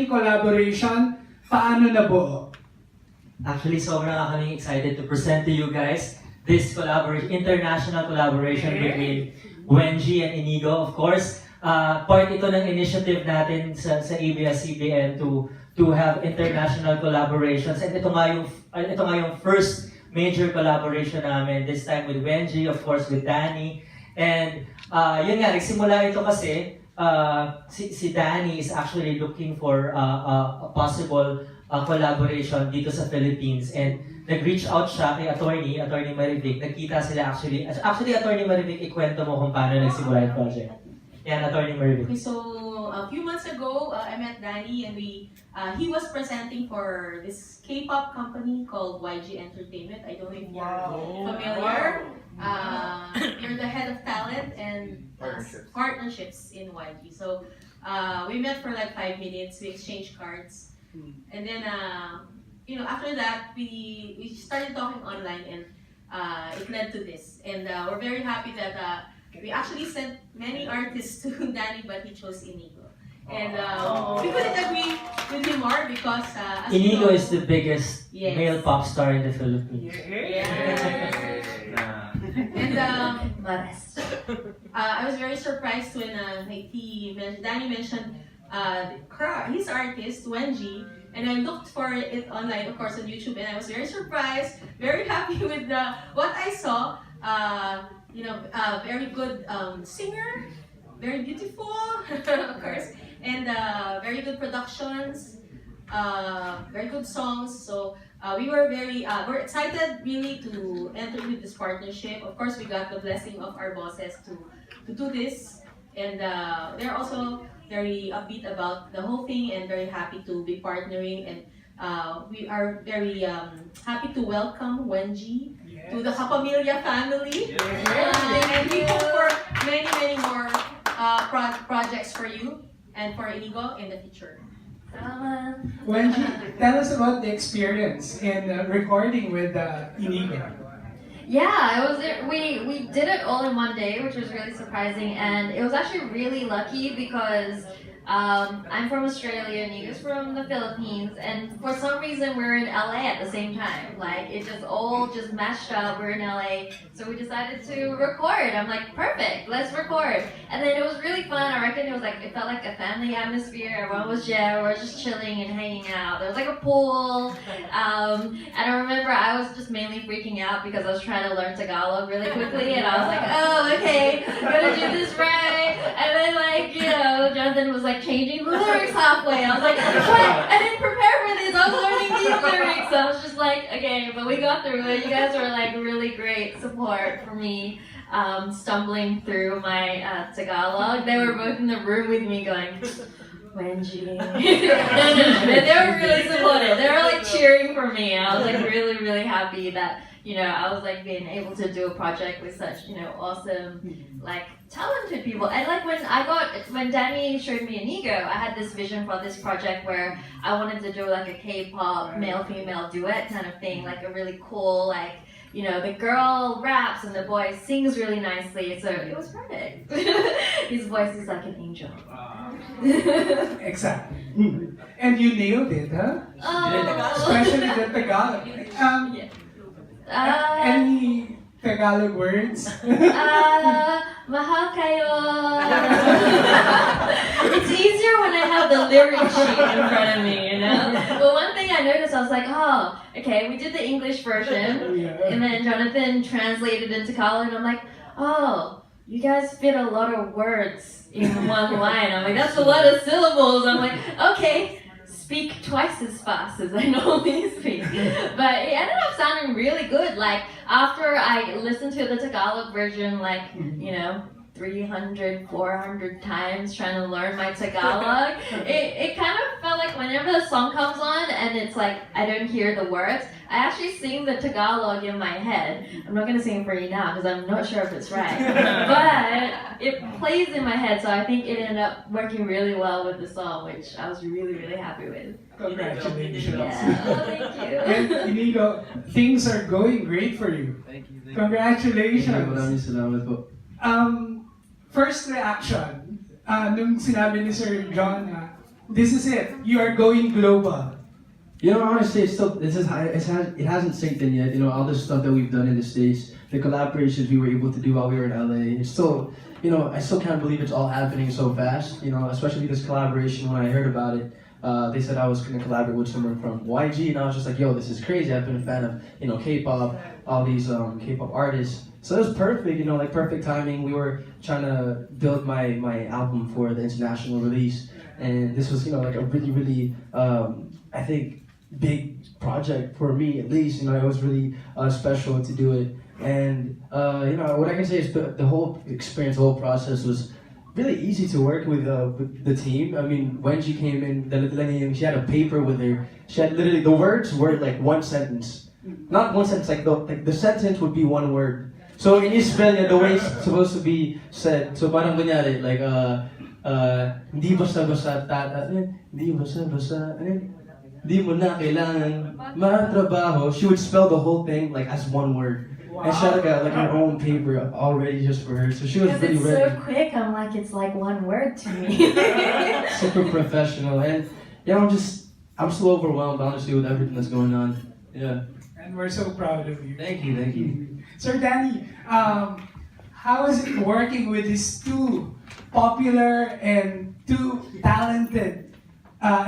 collaboration, paano nabuo? Actually, sobrang kami excited to present to you guys this international collaboration between Wengie and Iñigo. Of course, part ito ng initiative natin sa ABS-CBN to have international collaborations. And ito nga yung first major collaboration namin, this time with Wengie, of course with Danny. And yun nga, nagsimula ito kasi si Danny is actually looking for a possible collaboration dito sa Philippines. And nag-reach out siya kay Attorney Marivic. Nagkita sila actually, Attorney Marivic, ikwento mo kung paano nagsimula yung project. Yan, Attorney Marivic. Okay, so a few months ago, I met Danny and he was presenting for this K-pop company called YG Entertainment. I don't know if you're familiar. You're the head of talent and partnerships in YG. So we met for like 5 minutes, we exchanged cards. And then, after that, we started talking online and it led to this. And we're very happy that we actually sent many artists to Danny, but he chose Iñigo. And we couldn't agree with him more because Iñigo is the biggest male pop star in the Philippines. And I was very surprised when Danny mentioned his artist, Wengie, and I looked for it online, of course, on YouTube, and I was very surprised, very happy with what I saw. Very good singer, very beautiful, of course, and very good productions, very good songs. So we're excited really to enter with this partnership. Of course, we got the blessing of our bosses to do this, and they're also very upbeat about the whole thing and very happy to be partnering. And we are very happy to welcome Wengie to the Kapamilya family. And we hope for many more projects for you and for Iñigo in the future. Wengie, tell us about the experience in recording with Iñigo. Yeah, we did it all in one day, which was really surprising, and it was actually really lucky because I'm from Australia and Iñigo's from the Philippines, and for some reason we're in LA at the same time. Like it just all just matched up. We're in LA, so we decided to record. I'm like, perfect, let's record. And then it was really fun. I reckon it felt like a family atmosphere. Everyone was there. We were just chilling and hanging out. There was like a pool, and I remember I was just mainly freaking out because I was trying to learn Tagalog really quickly, and I was like, oh, okay, I'm gonna do this right. And then Jonathan was like changing the lyrics halfway. I was like, what? I didn't prepare for this. I was learning these lyrics. So I was just like, okay, but we got through it. You guys were like really great support for me stumbling through my Tagalog. They were both in the room with me going, Wengie. They were really supportive. They were like cheering for me. I was like really happy that I was like being able to do a project with such awesome like talented people. And like when Danny showed me Iñigo, I had this vision for this project where I wanted to do like a K-pop male-female duet kind of thing, like a really cool like the girl raps and the boy sings really nicely, so it was perfect. His voice is like an angel. Exactly. And you nailed it, huh? Oh. Especially the Tagalog. Any Tagalog words? Mahal kayo. It's easier when I have the lyric sheet in front of me, But one thing I noticed, I was like, oh, okay, we did the English version, and then Jonathan translated into Tagalog, and I'm like, oh, you guys fit a lot of words in one line. I'm like, that's a lot of syllables. I'm like, okay, speak twice as fast as I normally speak. But it ended up sounding really good. Like after I listened to the Tagalog version, 300, 400 times trying to learn my Tagalog, it kind of felt like whenever the song comes on and it's like I don't hear the words, I actually sing the Tagalog in my head. I'm not going to sing it for you now because I'm not sure if it's right. But it plays in my head, so I think it ended up working really well with the song, which I was really happy with. Congratulations. Yeah, thank you. And Iñigo, things are going great for you. Thank you. Congratulations. Maraming salamat po. First reaction, nung sinabi ni Sir John na this is it. You are going global. You know, honestly, it hasn't synced in yet. You know, all the stuff that we've done in the States, the collaborations we were able to do while we were in LA. It's still, you know, I still can't believe it's all happening so fast. You know, especially this collaboration. When I heard about it, they said I was going to collaborate with someone from YG, and I was just like, yo, this is crazy. I've been a fan of, you know, K-pop, all these K-pop artists. So it was perfect, you know, like perfect timing. We were trying to build my album for the international release, and this was, you know, like a really, I think, big project for me, at least. You know, it was really special to do it. And you know, what I can say is the whole experience, the whole process was really easy to work with the team. I mean, when she came in, she had a paper with her. She had literally, the words were like one sentence. Not one sentence, like the sentence would be one word. So in Spell, the way it's supposed to be said, so parang kunyari, like, hindi basta-basta hindi basta-basta, di mo na kailangan matrabaho. She would spell the whole thing like as one word. Wow. And she had like her own paper already just for her. So she was really it's ready. so quick, I'm like, it's like one word to me. Super professional. And yeah, I'm so overwhelmed, honestly, with everything that's going on. Yeah. And we're so proud of you. Thank you. Sir Danny, how is it working with these two popular and two talented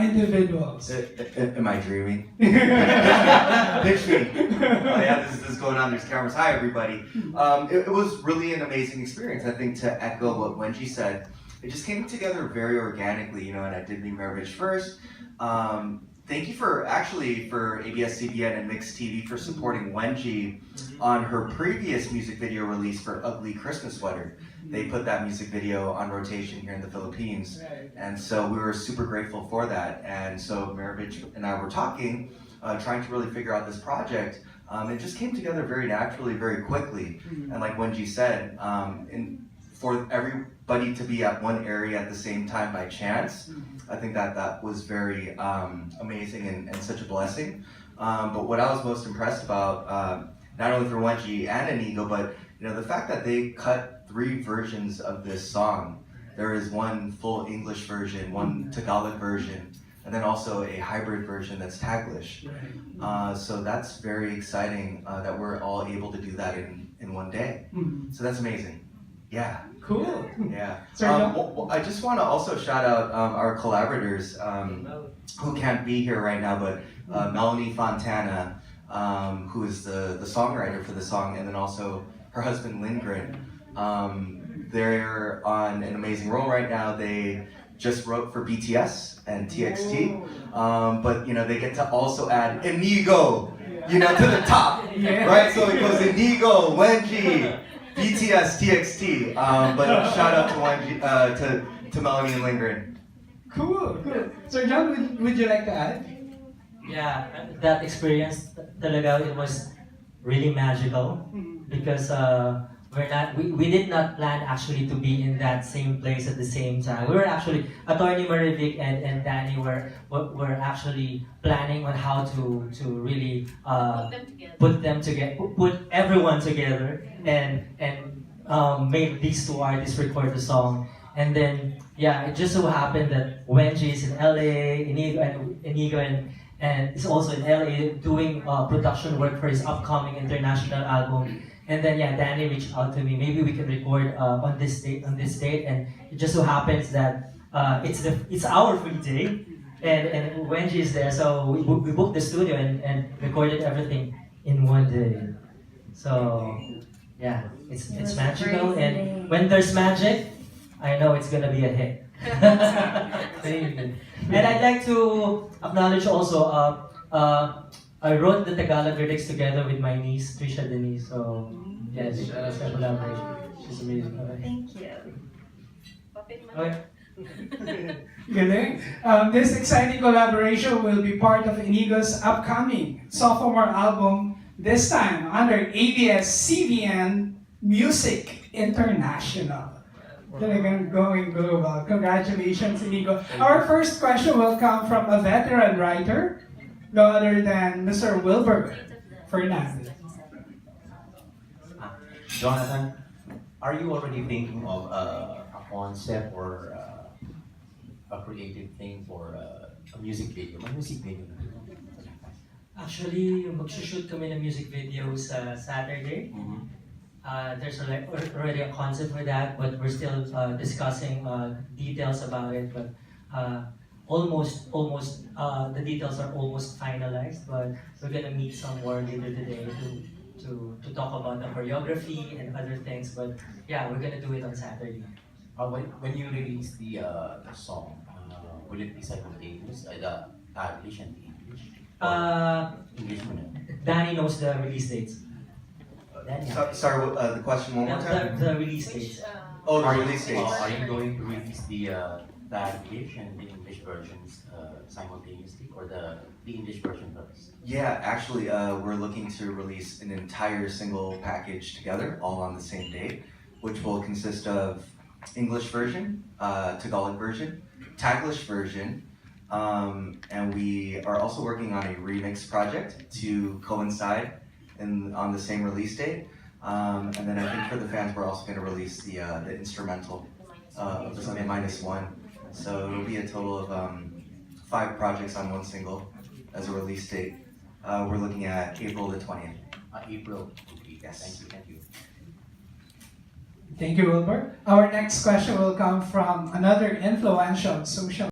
individuals? Am I dreaming? Pitch me. Oh yeah, this is going on. There's cameras. Hi everybody. It was really an amazing experience. I think to echo what Wengie said, it just came together very organically, you know. And I did meet Maravich first. Thank you for ABS-CBN and Mix TV for supporting Wengie on her previous music video release for Ugly Christmas Sweater. They put that music video on rotation here in the Philippines, and so we were super grateful for that. And so Maravich and I were talking, trying to really figure out this project. It just came together very naturally, very quickly. And like Wengie said, for everybody to be at one area at the same time by chance, I think that was very amazing and such a blessing. But what I was most impressed about, not only for Wengie and Iñigo, but you know, the fact that they cut 3 versions of this song. There is one full English version, one Tagalog version, and then also a hybrid version that's Taglish. So that's very exciting that we're all able to do that in one day. So that's amazing. Yeah. Cool. Yeah. Sorry, I just want to also shout out our collaborators who can't be here right now, but Melanie Fontana, who is the songwriter for the song, and then also her husband Lindgren. They're on an amazing role right now. They just wrote for BTS and TXT, but you know, they get to also add Iñigo, you know, to the top, right? So it goes Iñigo, Wengie, BTS, TXT. But shout out to Wengie, to Melanie and Lindgren. Cool. Sir John, would you like to add? Yeah, that experience talaga, it was really magical because we did not plan actually to be in that same place at the same time. We were actually, Attorney Marivic and Danny were actually planning on how to really put everyone together and make these 2 artists record the song. And then yeah, it just so happened that Wengie is in LA, Iñigo and is also in LA doing production work for his upcoming international album. And then yeah, Danny reached out to me. Maybe we can record on this date, and it just so happens that it's our free day, and Wengie is there, so we booked the studio and recorded everything in one day. So yeah, it's magical, and when there's magic, I know it's gonna be a hit. And I'd like to acknowledge also, I wrote the Tagalog lyrics together with my niece, Trisha Denise. So yes, that's a collaboration. She's amazing. Thank you. Okay. Galing. This exciting collaboration will be part of Iñigo's upcoming sophomore album, this time under ABS-CBN Music International. Talagang going global. Congratulations, Iñigo. Our first question will come from a veteran writer, no other than Mr. Wilbur Fernandez. Jonathan, are you already thinking of a concept or a creative thing for a music video? May music video na. Actually, mag-shoot kami ng music video sa Saturday. Mhm. There's already a concept for that, but we're still discussing details about it. But almost the details are almost finalized. But we're gonna meet some more later today to talk about the choreography and other things. But yeah, we're gonna do it on Saturday. When you release the song, will it be simultaneous? The Taglish and the English? English mo na. Danny knows the release dates. Then, Sorry, the question one more time. The release dates. Oh, Are the you, release dates. are you going to release the Taglish and the English versions simultaneously, or the English version first? Yeah, actually, we're looking to release an entire single package together, all on the same day, which will consist of English version, Tagalog version, Taglish version, and we are also working on a remix project to coincide on the same release date. And then I think for the fans, we're also going to release the instrumental of the Sunday -1. So it'll be a total of 5 projects on one single as a release date. We're looking at April the 20th. April. Okay. Yes. Thank you. Thank you. Thank you, Wilbur. Our next question will come from another influential social